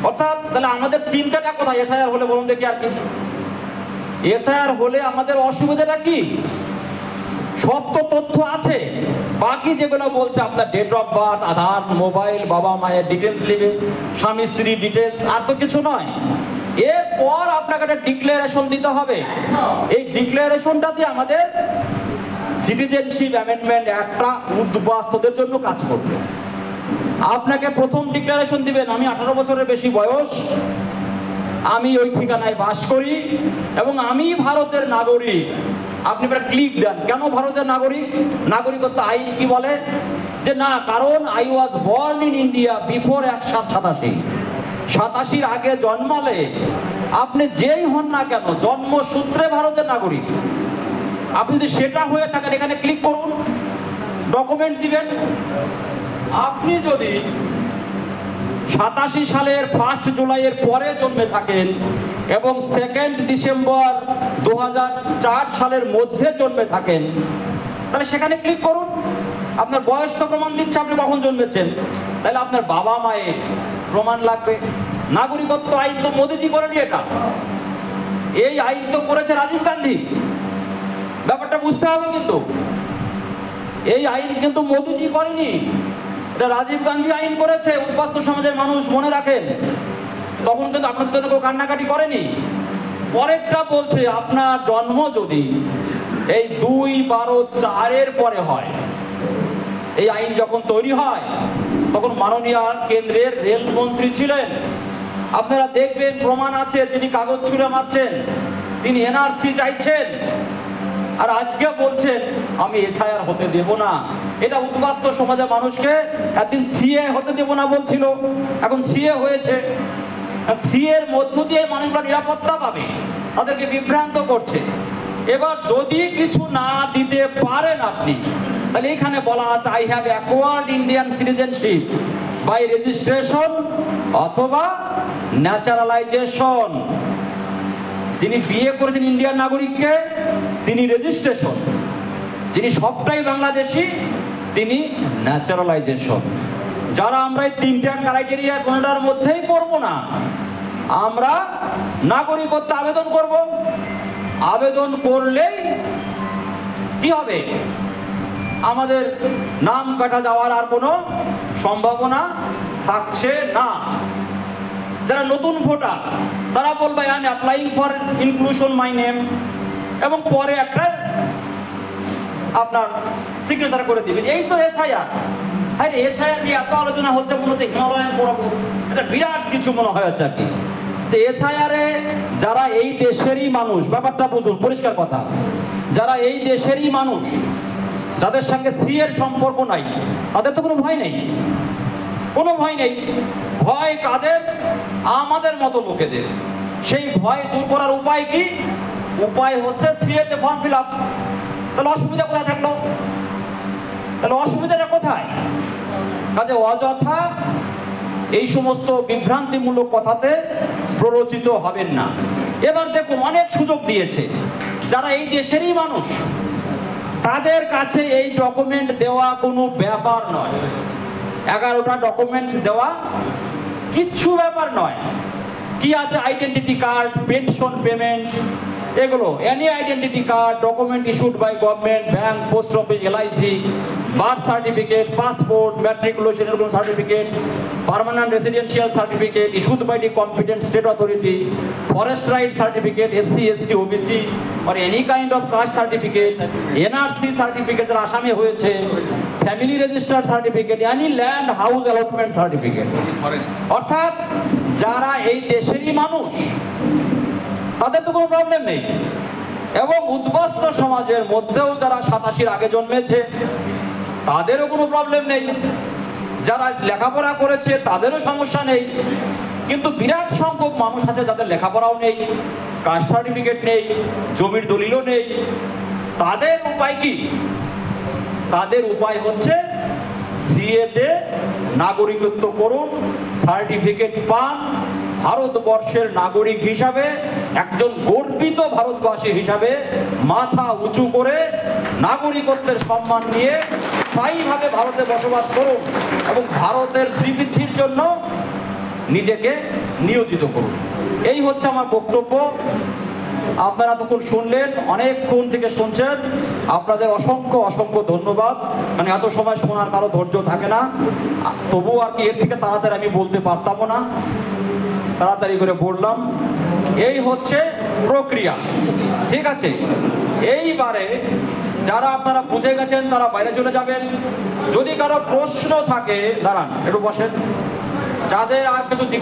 অর্থাৎ তাহলে আমাদের চিন্তাটা কোথায়? এসআইআর হলে বলুন দেখি আর কি, এসআইআর হলে আমাদের অসুবিধাটা কি? সব তো তথ্য আছে, বাকি যেগুলো বলছে আপনার date of birth, Aadhaar, mobile, বাবা মায়ের ডিটেলস নেবে, স্বামী স্ত্রী ডিটেলস, আর তো কিছু নয়। এরপর আপনাকে একটা ডিক্লারেশন দিতে হবে। এই ডিক্লারেশনটাতে আমাদের সিটিজেনশিপ অ্যামেন্ডমেন্ট একটা উদ্বাস্তুদের জন্য কাজ করবে। আপনাকে প্রথম ডিক্লারেশন দিবেন, আমি 18 বছরের বেশি বয়স, আমি ওই ঠিকানায় বাস করি এবং আমি ভারতের নাগরিক। আপনি এবার ক্লিক দেন, কেন ভারতের নাগরিক? নাগরিকত্ব আইন কি বলে যে না, কারণ I was born in India before 1787 আগে জন্মালে আপনি যেই হন না কেন জন্মসূত্রে ভারতের নাগরিক। আপনি যদি সেটা হয়ে থাকেন এখানে ক্লিক করুন, ডকুমেন্ট দিবেন। আপনি যদি 87 সালের 1 জুলাইয়ের পরে জন্মে থাকেন এবং 2 ডিসেম্বর 2004 সালের মধ্যে জন্মে থাকেন, তাহলে সেখানে ক্লিক করুন। আপনার বয়স তো প্রমাণ দিচ্ছে আপনি কখন জন্মেছেন, তাহলে আপনার বাবা মায়ের প্রমাণ লাগবে। নাগরিকত্ব আইন তো মোদিজি করেনি, এটা এই আইন তো করেছে রাজীব গান্ধী। ব্যাপারটা বুঝতে হবে, কিন্তু এই আইন কিন্তু মোদিজি করেনি, এটা রাজীব গান্ধী আইন করেছে। উদ্বাস্তু সমাজের মানুষ মনে রাখেন, তখন কিন্তু আপনার জন্য কেউ কান্নাকাটি করেনি। পরেরটা বলছে আপনার জন্ম যদি এই 2/12/4 পরে হয়, এই আইন যখন তৈরি হয় তখন মাননীয় কেন্দ্রের রেলমন্ত্রী ছিলেন, আপনারা দেখবেন প্রমাণ আছে, তিনি কাগজ ছুঁড়ে মারছেন, তিনি এনআরসি চাইছেন, আর আজকে বলছেন আমি এসআইআর হতে দেব না। এটা উদ্বাস্তু সমাজের মানুষকে একদিন সিএ হতে দেব না বলছিল, এখন সিএ হয়েছে। সিএ এর মধ্য দিয়ে মানুষরা নিরাপত্তা পাবে, তাদেরকে বিভ্রান্ত করছে। এবার যদি কিছু না দিতে পারেন আপনি, তাহলে এখানে বলা আছে I have acquired Indian citizenship by registration অথবা ন্যাচারালাইজেশন। যিনি বিয়ে করেছেন ইন্ডিয়ান নাগরিককে তিনি রেজিস্ট্রেশন, যিনি সবটাই বাংলাদেশি তিনি ন্যাচারালাইজেশন। যারা আমরা এই 3টা ক্রাইটেরিয়া কোনটার মধ্যেই পড়বো না, আমরা নাগরিকত্ব আবেদন করব। আবেদন করলেই কি হবে, আমাদের নাম কাটা যাওয়ার আর কোনো সম্ভাবনা থাকছে না। যারা নতুন ভোটার তারা বলবে I am applying for inclusion my name, এবং পরে একটা আপনার সিগনেচার করে দিবেন। এই তো এসআইআর। হ্যাঁ, এসআইআর নিয়ে এত আলোচনা হচ্ছে, মনে হচ্ছে হিমালয়ান পর্বত, এটা বিরাট কিছু মনে হয় হচ্ছে আর কি। যে এসআইআরে যারা এই দেশেরই মানুষ, ব্যাপারটা বুঝুন, পরিষ্কার কথা, যারা এই দেশেরই মানুষ, যাদের সঙ্গে সি এর সম্পর্ক নাই, তাদের তো কোনো ভয় নেই, কোনো ভয় নেই। ভয় কাদের? আমাদের মতো লোকেদের। সেই ভয় দূর করার উপায় কি? উপায় হচ্ছে সিএতে ফর্ম ফিল আপ। তাহলে অসুবিধা কোথায় থাকলো? তাহলে অসুবিধাটা কোথায়? কাজে অযথা এই সমস্ত বিভ্রান্তিমূলক কথাতে প্ররোচিত হবেন না। এবার দেখুন, অনেক সুযোগ দিয়েছে, যারা এই দেশেরই মানুষ তাদের কাছে এই ডকুমেন্ট দেওয়া কোনো ব্যাপার নয়। 11টা ডকুমেন্ট দেওয়া কিচ্ছু ব্যাপার নয়। কি আছে? আইডেন্টিটি কার্ড, পেনশন পেমেন্ট, এগুলো any identity card, document issued by government, bank, post office, LIC, birth certificate, passport, matriculation certificate, permanent residential certificate issued by the competent state authority, forest right certificate, SC ST OBC or any kind of caste certificate, NRC certificate যারা আসামে হয়েছে, family registered certificate, any land house allotment certificate. অর্থাৎ যারা এই দেশেরই মানুষ তাদের তো কোনো প্রবলেম নেই। এবং উদ্বাস্তু সমাজের মধ্যেও যারা 87 আগে জন্মেছে তাদেরও কোনো প্রবলেম নেই। যারা লেখাপড়া করেছে তাদেরও সমস্যা নেই। কিন্তু বিরাট সংখ্যক মানুষ আছে যাদের লেখাপড়াও নেই, কাস্ট সার্টিফিকেট নেই, জমির দলিলও নেই। তাদের উপায় কি? তাদের উপায় হচ্ছে সিএতে নাগরিকত্ব করুন, সার্টিফিকেট পান, ভারতবর্ষের নাগরিক হিসাবে, একজন গর্বিত ভারতবাসী হিসাবে মাথা উঁচু করে নাগরিকত্বের সম্মান নিয়ে স্থায়ীভাবে ভারতে বসবাস করুন এবং ভারতের শ্রীবৃদ্ধির জন্য নিজেকে নিয়োজিত করুন। এই হচ্ছে আমার বক্তব্য। আপনারা তখন শুনলেন, অনেকক্ষণ থেকে শুনছেন, আপনাদের অসংখ্য অসংখ্য ধন্যবাদ। মানে এত সময় শোনার কারো ধৈর্য থাকে না, তবু আর কি এর থেকে তাড়াতাড়ি আমি বলতে পারতামও না, তাড়াতাড়ি করে বললাম। এই হচ্ছে প্রক্রিয়া, ঠিক আছে। এইবারে যারা আপনারা বুঝে গেছেন তারা বাইরে চলে যাবেন। যদি কারো প্রশ্ন থাকে, দাঁড়ান একটু বসেন, যাদের আর কিছু